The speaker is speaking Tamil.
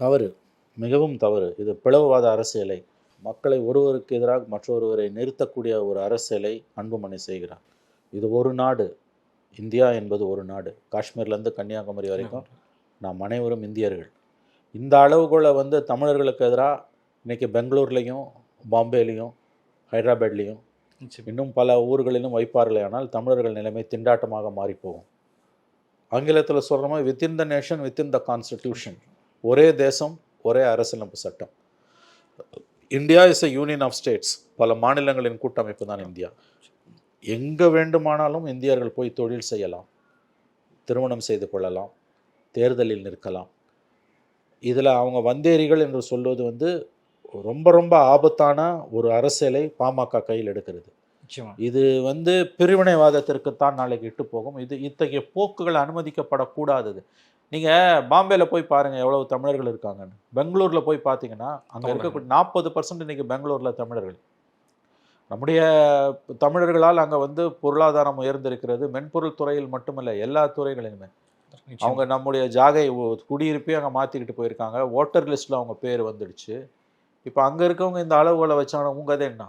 தவறு, மிகவும் தவறு. இது பிளவுவாத அரசியலை, மக்களை ஒருவருக்கு எதிராக மற்றொருவரை நிறுத்தக்கூடிய ஒரு அரசியலை அன்புமணி செய்கிறார். இது ஒரு நாடு, இந்தியா என்பது ஒரு நாடு. காஷ்மீர்லேருந்து கன்னியாகுமரி வரைக்கும் நாம் அனைவரும் இந்தியர்கள். இந்த அளவுகோலை வந்து தமிழர்களுக்கு எதிராக இன்றைக்கி பெங்களூர்லேயும் பாம்பேலேயும் ஹைதராபாத்லேயும் இன்னும் பல ஊர்களிலும் வைப்பார்களே, ஆனால் தமிழர்கள் நிலைமை திண்டாட்டமாக மாறிப்போகும். ஆங்கிலத்தில் சொல்கிற மாதிரி within the nation within the constitution, ஒரே தேசம் ஒரே அரசியலமைப்பு சட்டம். India is a union of states, பல மாநிலங்களின் கூட்டமைப்பு தான் இந்தியா. எங்கே வேண்டுமானாலும் இந்தியர்கள் போய் தொழில் செய்யலாம், திருமணம் செய்து கொள்ளலாம், தேர்தலில் நிற்கலாம். இதில் அவங்க வந்தேரிகள் என்று சொல்வது வந்து ரொம்ப ரொம்ப ஆபத்தான ஒரு அரசியலை பாமக கையில் எடுக்கிறது. இது வந்து பிரிவினைவாதத்திற்குத்தான் நாளைக்கு இட்டு போகும். இது இத்தகைய போக்குகள் அனுமதிக்கப்படக்கூடாதது. நீங்கள் பாம்பேயில் போய் பாருங்கள் எவ்வளவு தமிழர்கள் இருக்காங்கன்னு. பெங்களூரில் போய் பார்த்தீங்கன்னா அங்கே இருக்கக்கூடிய 40% இன்றைக்கி பெங்களூரில் தமிழர்கள். நம்முடைய தமிழர்களால் அங்கே வந்து பொருளாதாரம் உயர்ந்திருக்கிறது. மென்பொருள் துறையில் மட்டுமல்ல, எல்லா துறைகளிலுமே. அவங்க நம்முடைய ஜாகை குடியிருப்பே அங்கே மாற்றிக்கிட்டு போயிருக்காங்க. ஓட்டர் லிஸ்ட்டில் அவங்க பேர் வந்துடுச்சு. இப்போ அங்கே இருக்கவங்க இந்த அளவுகளை வச்சாங்க, உங்கள் அது என்ன?